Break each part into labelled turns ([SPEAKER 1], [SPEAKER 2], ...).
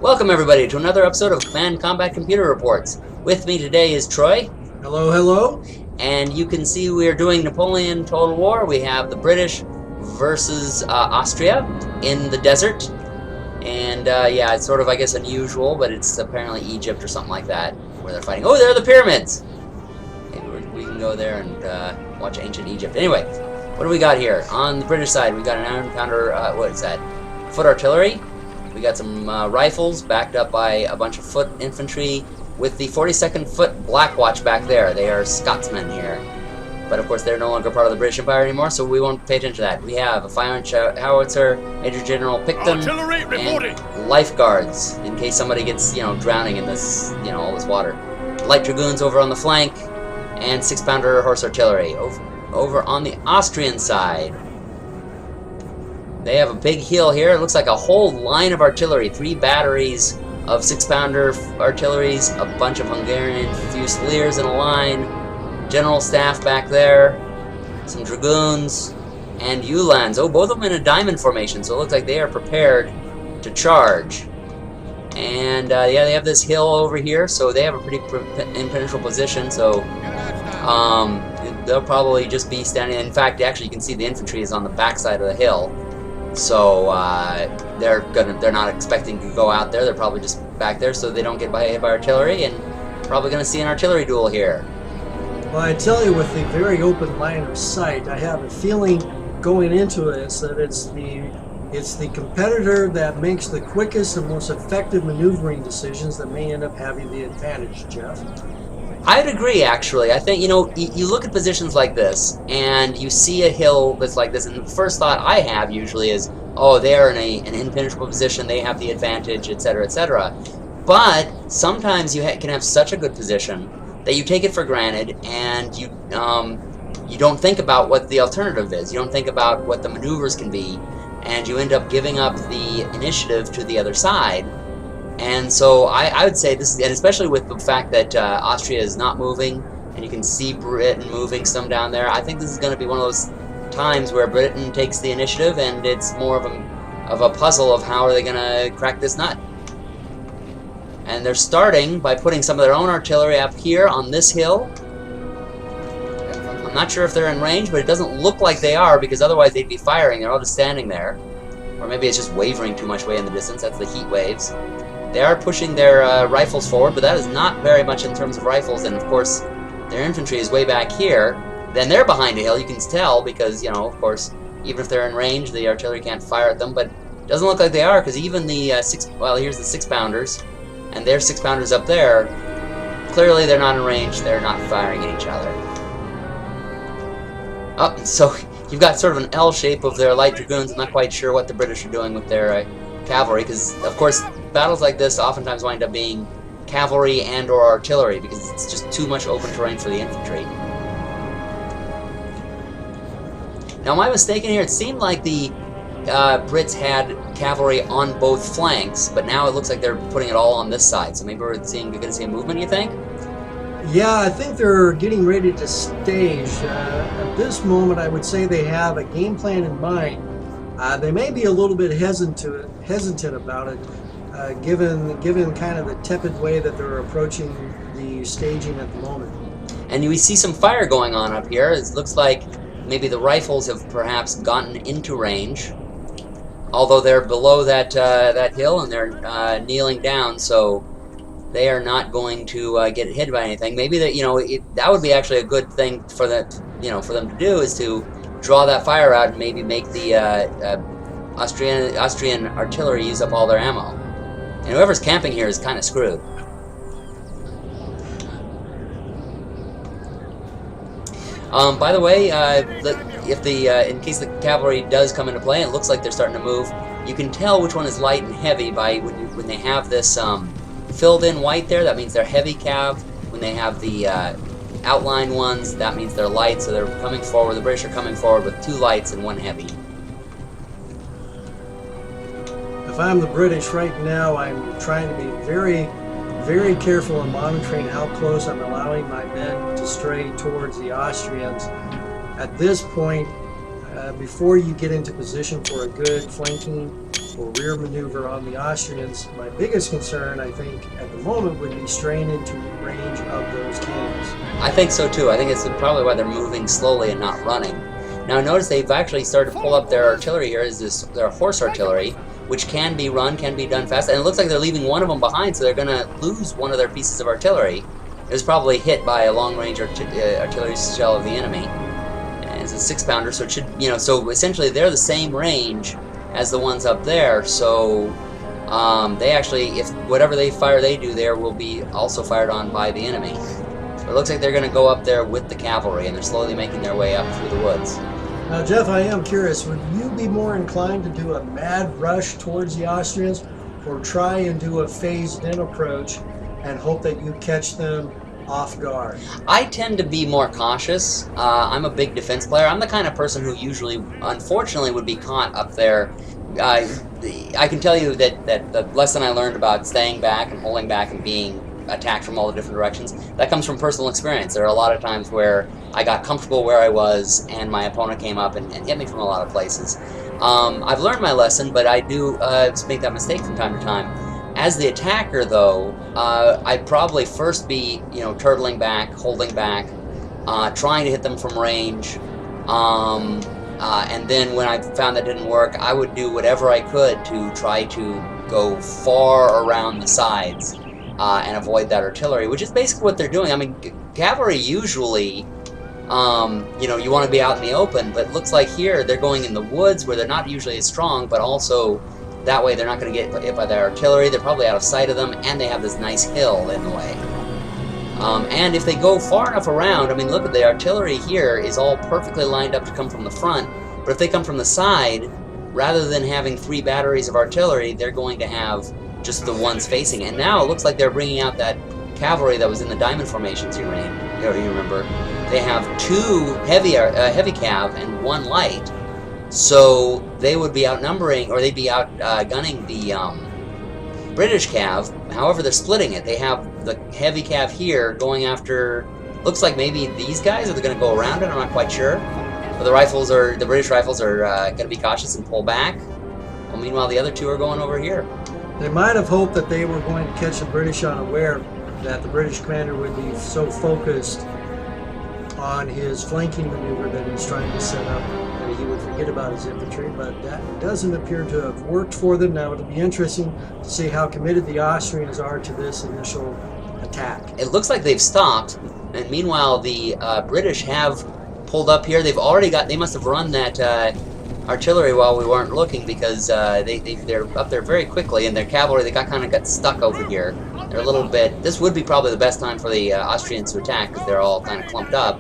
[SPEAKER 1] Welcome everybody to another episode of Command Combat Computer Reports. With me today is Troy.
[SPEAKER 2] Hello, hello.
[SPEAKER 1] And you can see we are doing Napoleon Total War. We have the British versus Austria in the desert. And yeah, it's sort of, I guess, unusual, but it's apparently Egypt or something like that where they're fighting. Oh, there are the pyramids! Maybe we can go there and watch ancient Egypt. Anyway, what do we got here? On the British side, we got an iron pounder, what is that? Foot artillery. We got some rifles backed up by a bunch of foot infantry with the 42nd Foot Black Watch back there. They are Scotsmen here. But of course they're no longer part of the British Empire anymore, so we won't pay attention to that. We have a 5-inch howitzer, Major General Picton, and lifeguards in case somebody gets, drowning in this, all this water. Light dragoons over on the flank, and 6-pounder horse artillery. Over on the Austrian side, they have a big hill here. It looks like a whole line of artillery. 3 batteries of 6-pounder artilleries, a bunch of Hungarian Fusiliers in a line, general staff back there, some dragoons, and Uhlans. Oh, both of them in a diamond formation, so it looks like they are prepared to charge. And yeah, they have this hill over here, so they have a pretty impenetrable position, so they'll probably just be standing. In fact, actually, you can see the infantry is on the backside of the hill. So they're not expecting to go out there. They're probably just back there so they don't get hit by artillery, and probably going to see an artillery duel here.
[SPEAKER 2] Well, I tell you, with the very open line of sight, I have a feeling going into this that it's the competitor that makes the quickest and most effective maneuvering decisions that may end up having the advantage, Jeff.
[SPEAKER 1] I'd agree, actually. I think, you look at positions like this, and you see a hill that's like this, and the first thought I have usually is, oh, they're in an impenetrable position, they have the advantage, etc., etc. But sometimes you can have such a good position that you take it for granted, and you don't think about what the alternative is. You don't think about what the maneuvers can be, and you end up giving up the initiative to the other side. And so I would say this, and especially with the fact that Austria is not moving, and you can see Britain moving some down there, I think this is going to be one of those times where Britain takes the initiative, and it's more of a puzzle of how are they going to crack this nut. And they're starting by putting some of their own artillery up here on this hill. I'm not sure if they're in range, but it doesn't look like they are, because otherwise they'd be firing. They're all just standing there. Or maybe it's just wavering too much way in the distance. That's the heat waves. They are pushing their rifles forward, but that is not very much in terms of rifles, and of course their infantry is way back here. Then they're behind a hill, you can tell, because, of course, even if they're in range, the artillery can't fire at them, but it doesn't look like they are, because even the here's the 6-pounders, and their 6-pounders up there, clearly they're not in range, they're not firing at each other. Oh, so you've got sort of an L shape of their light dragoons. I'm not quite sure what the British are doing with their cavalry, because, of course, battles like this oftentimes wind up being cavalry and or artillery, because it's just too much open terrain for the infantry. Now, am I mistaken here? It seemed like the Brits had cavalry on both flanks, but now it looks like they're putting it all on this side, so maybe we're going to see a movement, you think?
[SPEAKER 2] Yeah, I think they're getting ready to stage. At this moment, I would say they have a game plan in mind. They may be a little bit hesitant about it, given kind of the tepid way that they're approaching the staging at the moment.
[SPEAKER 1] And we see some fire going on up here. It looks like maybe the rifles have perhaps gotten into range, although they're below that hill and they're kneeling down, so they are not going to get hit by anything. Maybe that would be actually a good thing for them to do, is to draw that fire out and maybe make the Austrian artillery use up all their ammo. And whoever's camping here is kind of screwed. By the way, in case the cavalry does come into play, it looks like they're starting to move. You can tell which one is light and heavy by when they have this filled in white there. That means they're heavy cav. When they have the outlined ones, that means they're light. So they're coming forward. The British are coming forward with 2 lights and 1 heavy.
[SPEAKER 2] If I'm the British right now, I'm trying to be very, very careful in monitoring how close I'm allowing my men to stray towards the Austrians. At this point, before you get into position for a good flanking or rear maneuver on the Austrians, my biggest concern, I think, at the moment would be straying into range of those cannons.
[SPEAKER 1] I think so too. I think it's probably why they're moving slowly and not running. Now notice they've actually started to pull up their artillery here. Their horse artillery, which can be run, can be done fast, and it looks like they're leaving one of them behind, so they're going to lose one of their pieces of artillery. It was probably hit by a long-range artillery shell of the enemy. And it's a 6-pounder, so it should, so essentially they're the same range as the ones up there. So they actually, if whatever they do there will be also fired on by the enemy. So it looks like they're going to go up there with the cavalry, and they're slowly making their way up through the woods.
[SPEAKER 2] Now, Jeff, I am curious, would you be more inclined to do a mad rush towards the Austrians or try and do a phased-in approach and hope that you catch them off guard?
[SPEAKER 1] I tend to be more cautious. I'm a big defense player. I'm the kind of person who usually, unfortunately, would be caught up there. I can tell you that the lesson I learned about staying back and holding back and being attacked from all the different directions, that comes from personal experience. There are a lot of times where I got comfortable where I was and my opponent came up and hit me from a lot of places. I've learned my lesson, but I do make that mistake from time to time. As the attacker, though, I'd probably first be, turtling back, holding back, trying to hit them from range, and then when I found that didn't work, I would do whatever I could to try to go far around the sides and avoid that artillery, which is basically what they're doing. I mean, cavalry usually, you want to be out in the open, but it looks like here they're going in the woods where they're not usually as strong, but also that way they're not going to get hit by their artillery. They're probably out of sight of them, and they have this nice hill in the way. And if they go far enough around, I mean, look at the artillery here is all perfectly lined up to come from the front, but if they come from the side, rather than having 3 batteries of artillery, they're going to have just the ones facing. And now it looks like they're bringing out that cavalry that was in the diamond formations you remember. They have 2 heavy cav and 1 light. So they would be outnumbering, or they'd be outgunning the British cav. However, they're splitting it. They have the heavy cav here going after, looks like maybe these guys, or they're going to go around it, I'm not quite sure. But the British rifles are going to be cautious and pull back. Well, meanwhile, the other 2 are going over here.
[SPEAKER 2] They might have hoped that they were going to catch the British unaware, that the British commander would be so focused on his flanking maneuver that he's trying to set up that he would forget about his infantry, but that doesn't appear to have worked for them. Now it'll be interesting to see how committed the Austrians are to this initial attack.
[SPEAKER 1] It looks like they've stopped, and meanwhile the British have pulled up here. They must have run that artillery while we weren't looking, because they're up there very quickly, and their cavalry, they kind of got stuck over here. They're a little bit, this would be probably the best time for the Austrians to attack, because they're all kind of clumped up.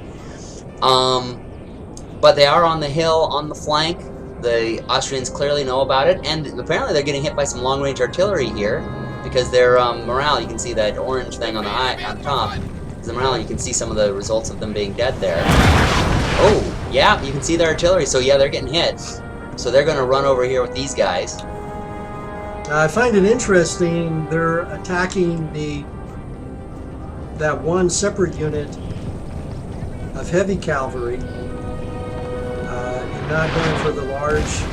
[SPEAKER 1] But they are on the hill, on the flank. The Austrians clearly know about it, and apparently they're getting hit by some long-range artillery here, because their morale, you can see that orange thing on the top, is the morale, and you can see some of the results of them being dead there. Oh, yeah, you can see their artillery, so yeah, they're getting hit. So they're going to run over here with these guys.
[SPEAKER 2] I find it interesting, they're attacking that one separate unit of heavy cavalry, and not going for the large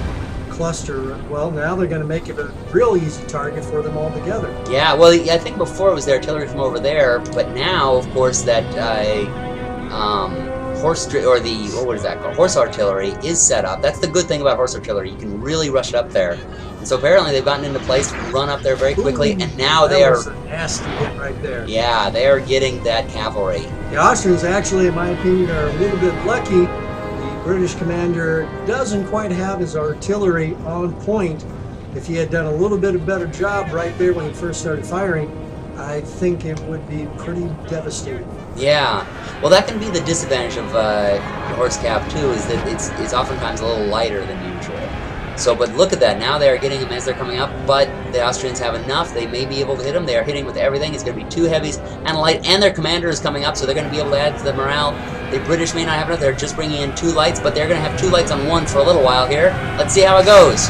[SPEAKER 2] cluster. Well, now they're going to make it a real easy target for them altogether. Yeah,
[SPEAKER 1] well, I think before it was the artillery from over there, but now, of course, that horse artillery is set up. That's the good thing about horse artillery. You can really rush it up there. And so apparently they've gotten into place, run up there very quickly, and now they are...
[SPEAKER 2] That was a nasty hit right there.
[SPEAKER 1] Yeah, they are getting that cavalry.
[SPEAKER 2] The Austrians actually, in my opinion, are a little bit lucky. The British commander doesn't quite have his artillery on point. If he had done a little bit of better job right there when he first started firing, I think it would be pretty devastating.
[SPEAKER 1] Yeah, well, that can be the disadvantage of horse cav too, is that it's oftentimes a little lighter than usual. So, but look at that, now they are getting them as they're coming up, but the Austrians have enough, they may be able to hit them, they are hitting with everything. It's going to be 2 heavies and a light, and their commander is coming up, so they're going to be able to add to the morale. The British may not have enough, they're just bringing in 2 lights, but they're going to have 2 lights on 1 for a little while here. Let's see how it goes.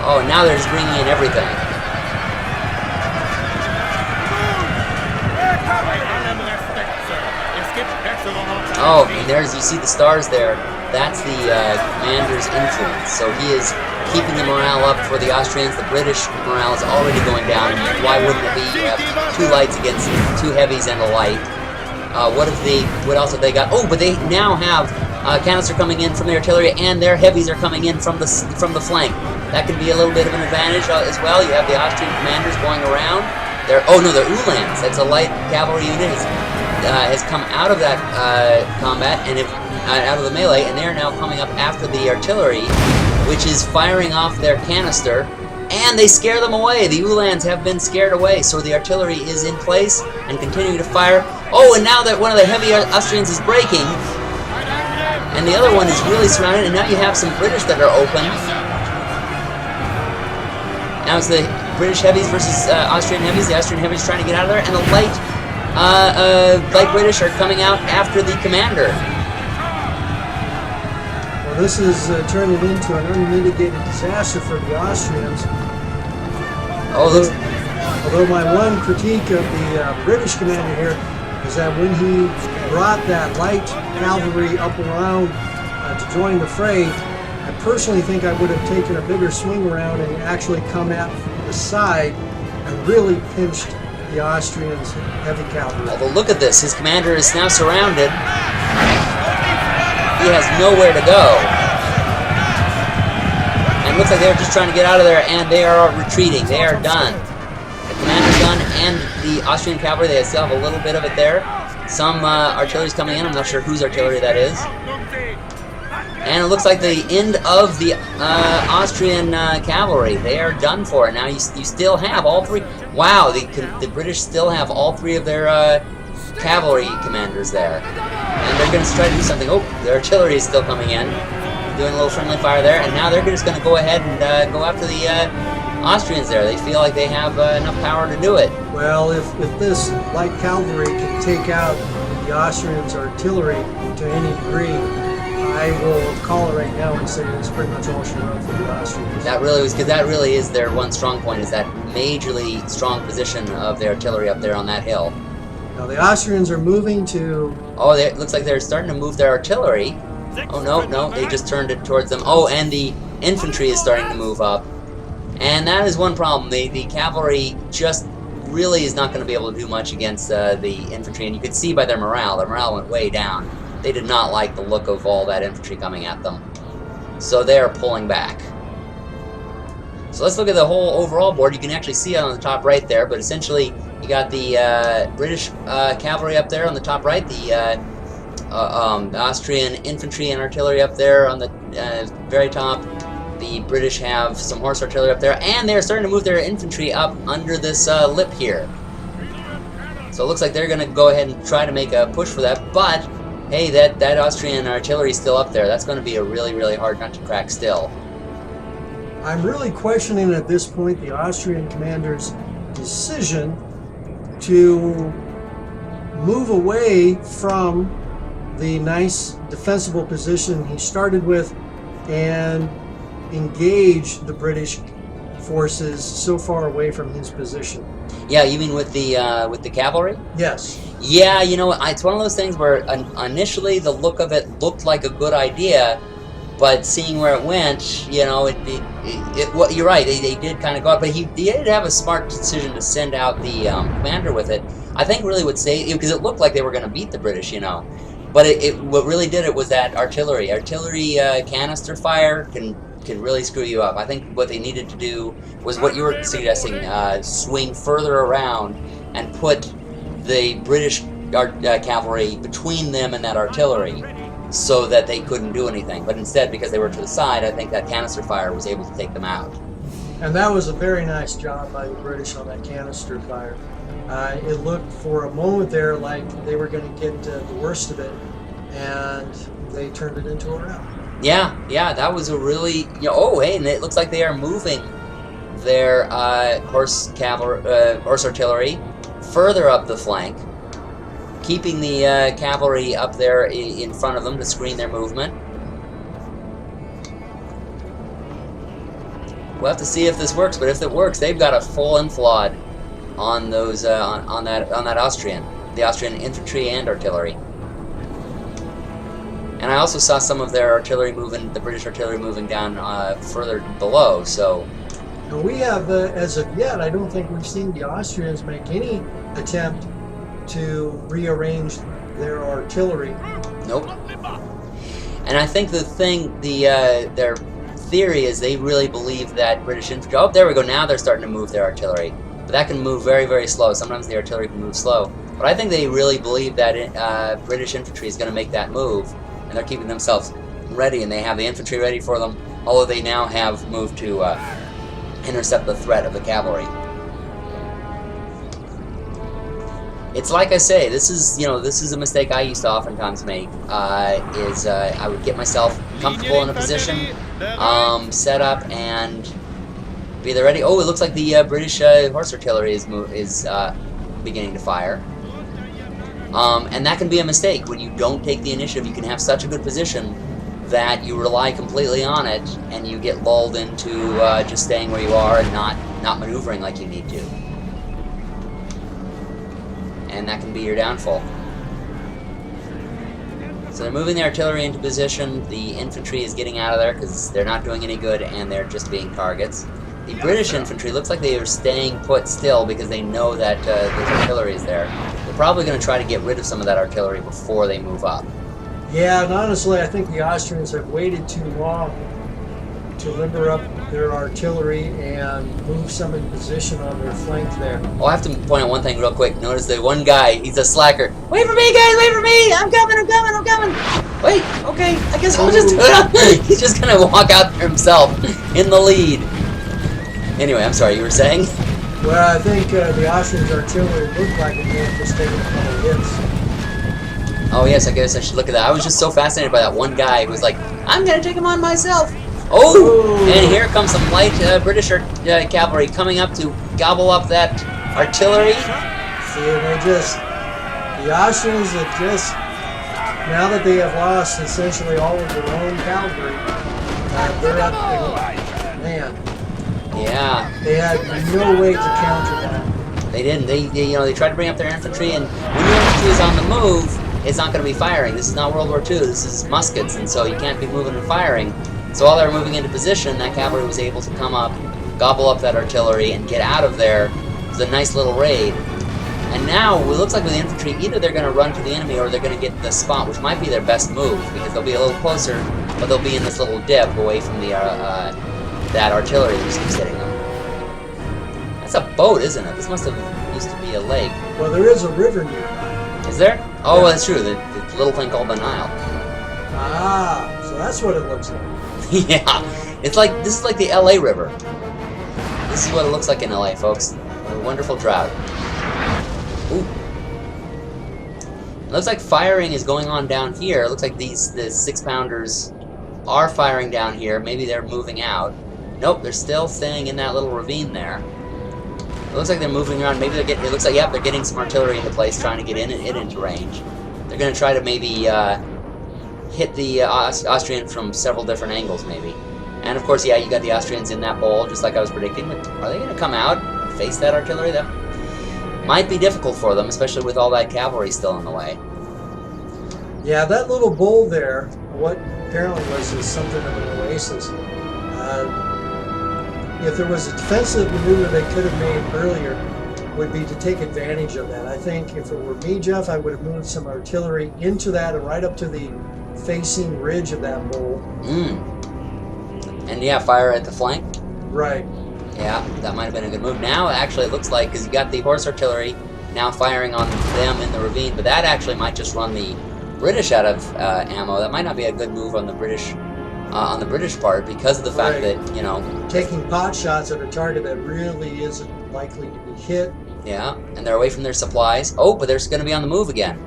[SPEAKER 1] Oh, now they're just bringing in everything. Oh, and there's, you see the stars there. That's the commander's influence. So he is keeping the morale up for the Austrians. The British morale is already going down. Why wouldn't it be? You have 2 lights against 2 heavies and a light. What else have they got? Oh, but they now have canister coming in from the artillery, and their heavies are coming in from the flank. That could be a little bit of an advantage as well. You have the Austrian commanders going around. Oh no, they're Uhlans. That's a light cavalry unit. Has come out of that combat and out of the melee, and they are now coming up after the artillery, which is firing off their canister, and they scare them away. The Uhlans have been scared away, so the artillery is in place and continuing to fire. Oh, and now that one of the heavy Austrians is breaking, and the other one is really surrounded, and now you have some British that are open. Now it's the British heavies versus Austrian heavies. The Austrian heavies trying to get out of there, and the light British are coming out after the commander.
[SPEAKER 2] Well, this is turning into an unmitigated disaster for the Austrians. Although my one critique of the British commander here is that when he brought that light cavalry up around to join the fray, I personally think I would have taken a bigger swing around and actually come at the side and really pinched the Austrians' heavy cavalry.
[SPEAKER 1] Although look at this, his commander is now surrounded. He has nowhere to go. And it looks like they're just trying to get out of there, and they are retreating. They are done. The commander's done, and the Austrian cavalry, they still have a little bit of it there. Some artillery's coming in. I'm not sure whose artillery that is. And it looks like the end of the Austrian cavalry. They are done for. Now you still have all 3. Wow, the British still have all 3 of their cavalry commanders there. And they're going to try to do something. Oh, their artillery is still coming in. Doing a little friendly fire there. And now they're just going to go ahead and go after the Austrians there. They feel like they have enough power to do it.
[SPEAKER 2] Well, if this light cavalry can take out the Austrians' artillery to any degree, I will call it right now and say it's pretty much all she wrote for the Austrians.
[SPEAKER 1] That really was, because that really is their one strong point, is that majorly strong position of their artillery up there on that hill.
[SPEAKER 2] Now the Austrians are moving to...
[SPEAKER 1] Oh, it looks like they're starting to move their artillery. Oh, no, they just turned it towards them. Oh, and the infantry is starting to move up. And that is one problem. The cavalry just really is not going to be able to do much against the infantry, and you can see by their morale. Their morale went way down. They did not like the look of all that infantry coming at them. So they are pulling back. So let's look at the whole overall board. You can actually see it on the top right there, but essentially you got the British cavalry up there on the top right, the Austrian infantry and artillery up there on the very top. The British have some horse artillery up there, and they're starting to move their infantry up under this lip here. So it looks like they're going to go ahead and try to make a push for that, but hey, that Austrian artillery is still up there. That's going to be a really, really hard nut to crack still.
[SPEAKER 2] I'm really questioning at this point the Austrian commander's decision to move away from the nice defensible position he started with and engage the British forces so far away from his position.
[SPEAKER 1] Yeah, you mean with the cavalry?
[SPEAKER 2] Yes.
[SPEAKER 1] Yeah, you know, it's one of those things where initially the look of it looked like a good idea, but seeing where it went, you know, well, you're right, they did kind of go out, but he did have a smart decision to send out the commander with it. I think really would say, because it looked like they were going to beat the British, you know, but what really did it was that artillery canister fire can really screw you up. I think what they needed to do was what you were suggesting, swing further around and put the British cavalry between them and that artillery so that they couldn't do anything. But instead, because they were to the side, I think that canister fire was able to take them out.
[SPEAKER 2] And that was a very nice job by the British on that canister fire. It looked for a moment there like they were going to get the worst of it, and they turned it into a rout.
[SPEAKER 1] Yeah, that was a really, you know, oh, hey, and it looks like they are moving their horse artillery further up the flank, keeping the cavalry up there in front of them to screen their movement. We'll have to see if this works, but if it works, they've got a full enfilade on those on that Austrian, the Austrian infantry and artillery. And I also saw some of their artillery moving, the British artillery moving down further below, so...
[SPEAKER 2] And we have, as of yet, I don't think we've seen the Austrians make any attempt to rearrange their artillery.
[SPEAKER 1] Nope. And I think the thing, their theory is they really believe that British infantry... Oh, there we go, now they're starting to move their artillery. But that can move very, very slow. Sometimes the artillery can move slow. But I think they really believe that British infantry is going to make that move. And they're keeping themselves ready, and they have the infantry ready for them, although they now have moved to intercept the threat of the cavalry. It's like I say, this is a mistake I used to oftentimes make. I would get myself comfortable in a position, set up, and be there ready. Oh, it looks like the British horse artillery is beginning to fire. And that can be a mistake. When you don't take the initiative, you can have such a good position that you rely completely on it, and you get lulled into just staying where you are and not maneuvering like you need to. And that can be your downfall. So they're moving the artillery into position. The infantry is getting out of there because they're not doing any good and they're just being targets. The British infantry looks like they are staying put still because they know that the artillery is there. They're probably going to try to get rid of some of that artillery before they move up.
[SPEAKER 2] Yeah, and honestly, I think the Austrians have waited too long to limber up their artillery and move some in position on their flank there.
[SPEAKER 1] Oh, I have to point out one thing real quick. Notice the one guy, he's a slacker. Wait for me, guys! Wait for me! I'm coming! Wait, okay, I guess I'll just do it. He's just going to walk out there himself in the lead. Anyway, I'm sorry, you were saying?
[SPEAKER 2] Well, I think the Austrians' artillery looked like it may have just taken a couple hits.
[SPEAKER 1] Oh yes, I guess I should look at that. I was just so fascinated by that one guy who was like, I'm going to take him on myself. Oh!
[SPEAKER 2] Ooh.
[SPEAKER 1] And here comes some light British cavalry coming up to gobble up that artillery.
[SPEAKER 2] See, the Austrians have just, now that they have lost essentially all of their own cavalry, they're up, man.
[SPEAKER 1] Yeah.
[SPEAKER 2] They had no way to counter that.
[SPEAKER 1] They didn't. They tried to bring up their infantry, and when your infantry is on the move, it's not going to be firing. This is not World War II. This is muskets, and so you can't be moving and firing. So while they were moving into position, that cavalry was able to come up, gobble up that artillery, and get out of there. It was a nice little raid. And now, it looks like with the infantry, either they're going to run to the enemy or they're going to get the spot, which might be their best move, because they'll be a little closer, but they'll be in this little dip away from the that artillery that just keeps hitting them. That's a boat, isn't it? This must have used to be a lake.
[SPEAKER 2] Well, there is a river near.
[SPEAKER 1] Is there? Oh,
[SPEAKER 2] Yeah.
[SPEAKER 1] That's true. The little thing called the Nile.
[SPEAKER 2] Ah, so that's what it looks like.
[SPEAKER 1] Yeah, this is like the LA River. This is what it looks like in LA, folks. A wonderful drought. Ooh. It looks like firing is going on down here. It looks like the 6-pounders are firing down here. Maybe they're moving out. Nope, they're still staying in that little ravine there. It looks like they're moving around. Maybe they're getting. It looks like they're getting some artillery into place, trying to get into range. They're going to try to maybe hit the Austrian from several different angles, maybe. And of course, yeah, you got the Austrians in that bowl, just like I was predicting. But are they going to come out and face that artillery? That might be difficult for them, especially with all that cavalry still in the way.
[SPEAKER 2] Yeah, that little bowl there, what apparently was something of an oasis. If there was a defensive maneuver they could have made earlier, would be to take advantage of that. I think if it were me, Jeff, I would have moved some artillery into that and right up to the facing ridge of that bowl.
[SPEAKER 1] And yeah, fire at the flank.
[SPEAKER 2] Right.
[SPEAKER 1] Yeah, that might have been a good move. Now, actually, it looks like, because you got the horse artillery now firing on them in the ravine, but that actually might just run the British out of ammo. That might not be a good move on the British part, because of the fact that, you know,
[SPEAKER 2] taking pot shots at a target that really isn't likely to be hit.
[SPEAKER 1] Yeah, and they're away from their supplies. Oh, but they're going to be on the move again.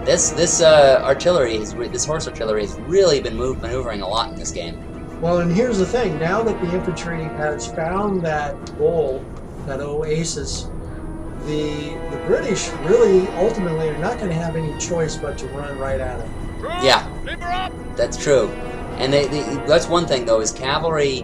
[SPEAKER 1] This artillery, this horse artillery, has really been maneuvering a lot in this game.
[SPEAKER 2] Well, and here's the thing: now that the infantry has found that bowl, that oasis, the British really ultimately are not going to have any choice but to run right at it.
[SPEAKER 1] Yeah, that's true. And that's one thing, though, is cavalry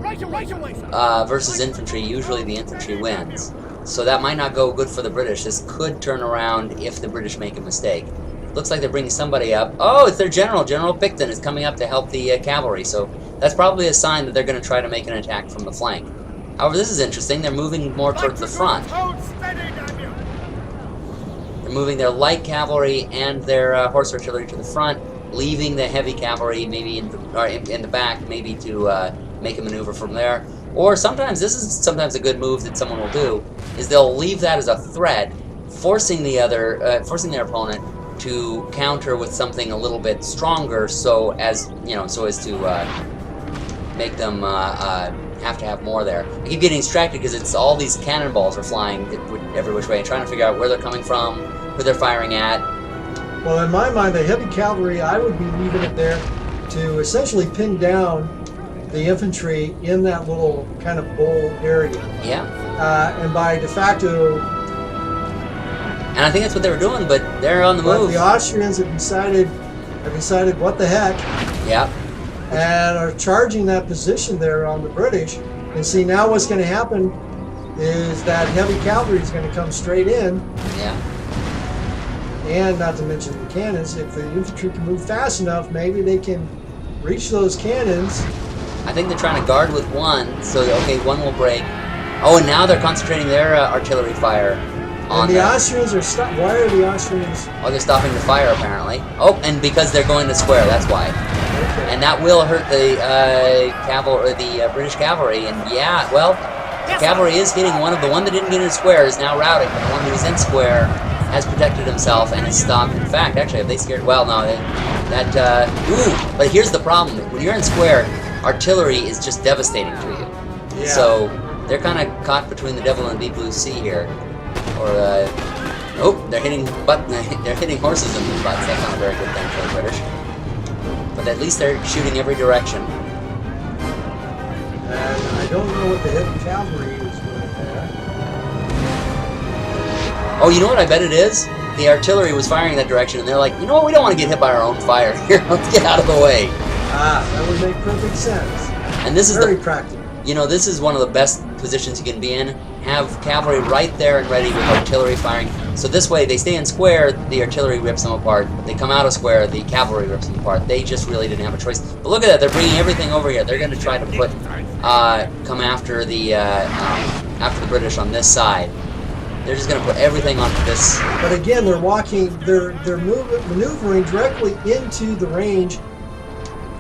[SPEAKER 1] versus infantry. Usually the infantry wins. So that might not go good for the British. This could turn around if the British make a mistake. Looks like they're bringing somebody up. Oh, it's their general. General Picton is coming up to help the cavalry. So that's probably a sign that they're going to try to make an attack from the flank. However, this is interesting. They're moving more towards the front. They're moving their light cavalry and their horse artillery to the front, leaving the heavy cavalry maybe in the back, maybe to make a maneuver from there. Or sometimes, this is sometimes a good move that someone will do, is they'll leave that as a threat, forcing their opponent to counter with something a little bit stronger, so as to make them have to have more there. I keep getting distracted because it's all these cannonballs are flying every which way, and trying to figure out where they're coming from, who they're firing at.
[SPEAKER 2] Well, in my mind, the heavy cavalry, I would be leaving it there to essentially pin down the infantry in that little kind of bowl area.
[SPEAKER 1] Yeah.
[SPEAKER 2] And by de facto...
[SPEAKER 1] And I think that's what they were doing, but they're on the move.
[SPEAKER 2] The Austrians have decided what the heck.
[SPEAKER 1] Yeah.
[SPEAKER 2] And are charging that position there on the British. And see, now what's going to happen is that heavy cavalry is going to come straight in.
[SPEAKER 1] Yeah.
[SPEAKER 2] And not to mention the cannons. If the infantry can move fast enough, maybe they can reach those cannons.
[SPEAKER 1] I think they're trying to guard with one, so okay, one will break. Oh, and now they're concentrating their artillery fire on
[SPEAKER 2] the Austrians are why are the Austrians?
[SPEAKER 1] Oh, they're stopping the fire apparently. Oh, and because they're going to square, that's why.
[SPEAKER 2] Okay.
[SPEAKER 1] And that will hurt the British cavalry. And yeah, well, the cavalry is hitting one that didn't get in square is now routing, but the one who's in square has protected himself and is stopped. In fact, actually, if they scared, well, no, but here's the problem: when you're in square, artillery is just devastating to you.
[SPEAKER 2] Yeah.
[SPEAKER 1] So they're kind of caught between the devil and the deep blue sea here. Or they're hitting horses in the butts. That's not a very good thing for the British. But at least they're shooting every direction.
[SPEAKER 2] And I don't know what the heavy cavalry is doing there.
[SPEAKER 1] Oh, you know what I bet it is? The artillery was firing that direction, and they're like, you know what? We don't want to get hit by our own fire here. Let's get out of the way.
[SPEAKER 2] That would make perfect sense.
[SPEAKER 1] And this is
[SPEAKER 2] very practical.
[SPEAKER 1] You know, this is one of the best positions you can be in. Have cavalry right there and ready with artillery firing. So this way, they stay in square, the artillery rips them apart. They come out of square, the cavalry rips them apart. They just really didn't have a choice. But look at that, they're bringing everything over here. They're going to try to come after the British on this side. They're just going to put everything onto this.
[SPEAKER 2] But again, they're maneuvering directly into the range,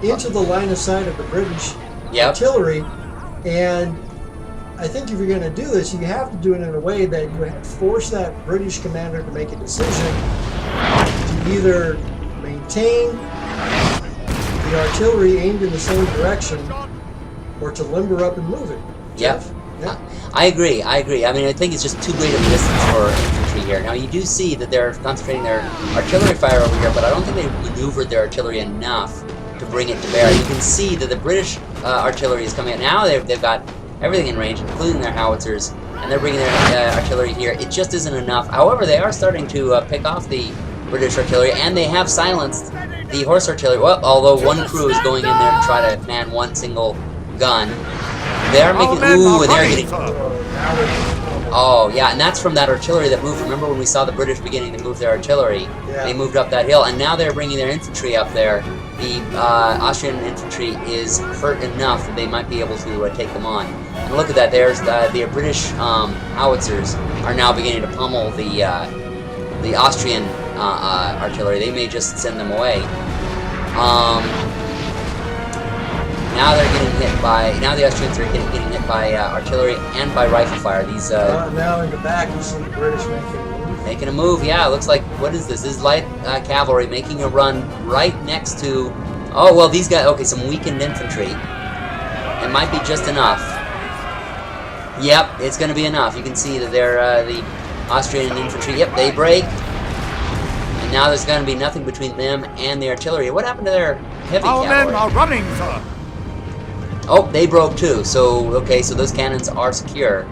[SPEAKER 2] into the line of sight of the British artillery. And I think if you're going to do this, you have to do it in a way that you force that British commander to make a decision to either maintain the artillery aimed in the same direction or to limber up and move it.
[SPEAKER 1] Yep. Yeah. I agree. I mean, I think it's just too great of a distance for infantry here. Now, you do see that they're concentrating their artillery fire over here, but I don't think they maneuvered their artillery enough to bring it to bear. You can see that the British artillery is coming out. Now they've got everything in range, including their howitzers, and they're bringing their artillery here. It just isn't enough. However, they are starting to pick off the British artillery, and they have silenced the horse artillery. Well, although one crew is going in there to try to man one single gun. They are making... Ooh, and they're getting... Oh, yeah, and that's from that artillery that moved. Remember when we saw the British beginning to move their artillery? Yeah. They moved up that hill, and now they're bringing their infantry up there. The Austrian infantry is hurt enough that they might be able to take them on. And look at that, there's the British howitzers are now beginning to pummel the Austrian artillery. They may just send them away. Now they're getting hit by. Now the Austrians are getting hit by artillery and by rifle fire. These.
[SPEAKER 2] Now in the back, you see the British
[SPEAKER 1] making a move. Yeah, it looks like, what is this? This is light cavalry making a run right next to. Oh well, these guys. Okay, some weakened infantry. It might be just enough. Yep, it's going to be enough. You can see that they're the Austrian infantry. Yep, they break. And now there's going to be nothing between them and the artillery. What happened to their heavy cavalry?
[SPEAKER 3] Our men are running, sir.
[SPEAKER 1] Oh, they broke too. So, okay, so those cannons are secure.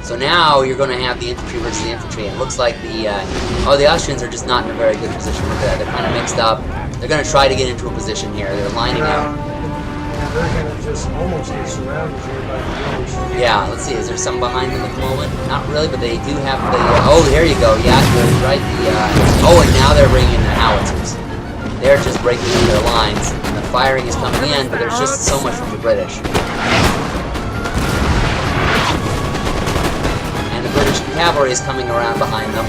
[SPEAKER 1] So now you're going to have the infantry versus the infantry. It looks like the Austrians are just not in a very good position. Look at that. They're kind of mixed up. They're going to try to get into a position here. They're lining up.
[SPEAKER 2] and they're going to just almost get surrounded here by the British.
[SPEAKER 1] Yeah, let's see. Is there some behind them at the moment? Not really, but they do have the... oh, there you go. Yeah, you're right. Oh, and now they're bringing in the howitzers. They're just breaking up their lines. And the firing is coming in, but there's just so much from the British. And the British cavalry is coming around behind them.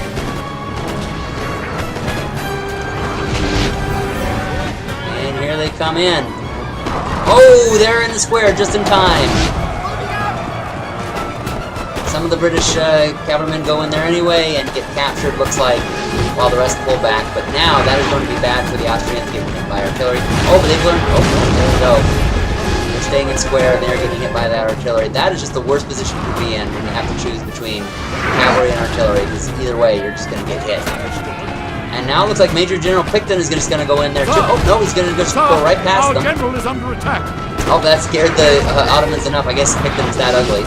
[SPEAKER 1] And here they come in. Oh, they're in the square just in time. Some of the British cavalrymen go in there anyway and get captured, looks like, while the rest pull back. But now that is going to be bad for the Austrians getting hit by artillery. Oh, but they've learned... oh, there we go. They're staying in square and they're getting hit by that artillery. That is just the worst position to be in when you have to choose between cavalry and artillery, because either way, you're just going to get hit. And now it looks like Major General Picton is just going to go in there too. Oh, no, he's going to just go right past them.
[SPEAKER 3] Our general is under attack.
[SPEAKER 1] Oh, that scared the Ottomans enough. I guess Picton is that ugly.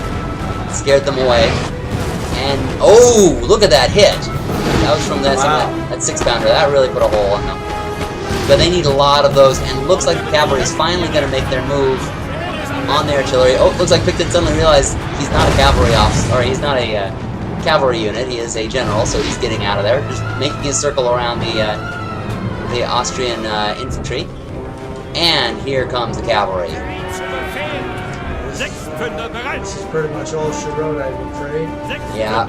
[SPEAKER 1] Scared them away. And, oh, look at that hit. That was from that,
[SPEAKER 2] wow.
[SPEAKER 1] that 6-pounder. That really put a hole in them. But they need a lot of those, and it looks like the cavalry is finally going to make their move on the artillery. Oh, it looks like Picton suddenly realized he's not a cavalry officer, or he's not a cavalry unit. He is a general, so he's getting out of there, just making his circle around the Austrian infantry. And here comes the cavalry.
[SPEAKER 2] This is pretty much all she wrote, I'm afraid.
[SPEAKER 1] Yeah.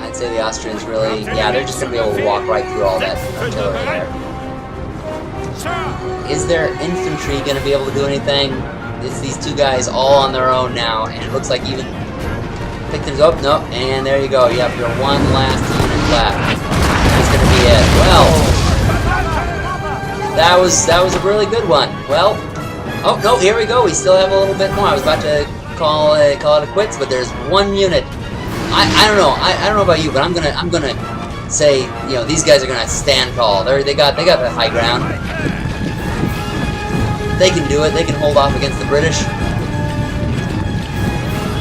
[SPEAKER 1] I'd say the Austrians really, yeah, they're just going to be able to walk right through all that artillery there. Is their infantry going to be able to do anything? It's these two guys all on their own now, and it looks like even Picton's, oh, no, and there you go. You have your one last unit left. That's going to be it. Well, that was a really good one. Well, oh, no, here we go. We still have a little bit more. I was about to call it a quits, but there's one unit. I don't know. I don't know about you, but I'm gonna say, you know, these guys are gonna stand tall. They got the high ground. They can do it. They can hold off against the British.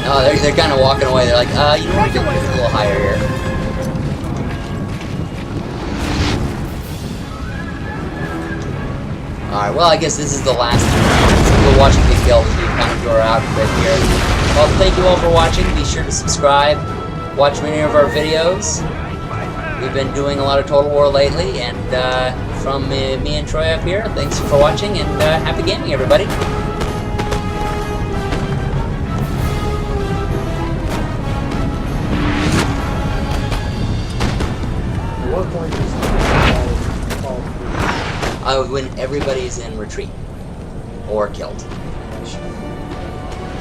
[SPEAKER 1] No, they're kind of walking away. They're like, you know what? Get a little higher here. Alright, well, I guess this is the last round. So we're watching Big Bill as we kind of draw out a bit here. Well, thank you all for watching. Be sure to subscribe. Watch many of our videos. We've been doing a lot of Total War lately, and from me and Troy up here, thanks for watching, and happy gaming, everybody.
[SPEAKER 2] At what point does the call
[SPEAKER 1] When everybody's in retreat or killed.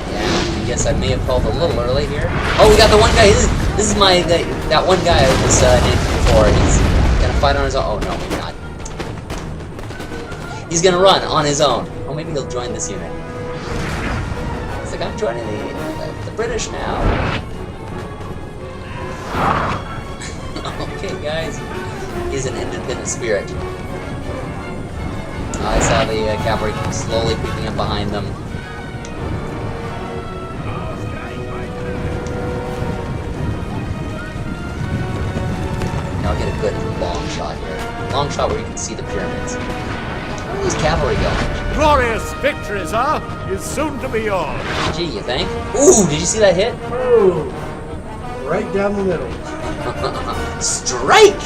[SPEAKER 1] Yeah, I guess I may have called a little early here. Oh, we got the one guy. This is that one guy I was named before. He's gonna fight on his own. Oh no, maybe not. He's gonna run on his own. Oh, maybe he'll join this unit. It's like, I'm joining the British now. Okay, guys. He's an independent spirit. I saw the cavalry slowly creeping up behind them. Now I'll get a good long shot here. Long shot where you can see the pyramids. Where are these cavalry going?
[SPEAKER 3] Glorious victory, sir, is soon to be yours.
[SPEAKER 1] Gee, you think? Ooh, did you see that hit?
[SPEAKER 2] Ooh, right down the middle.
[SPEAKER 1] Strike!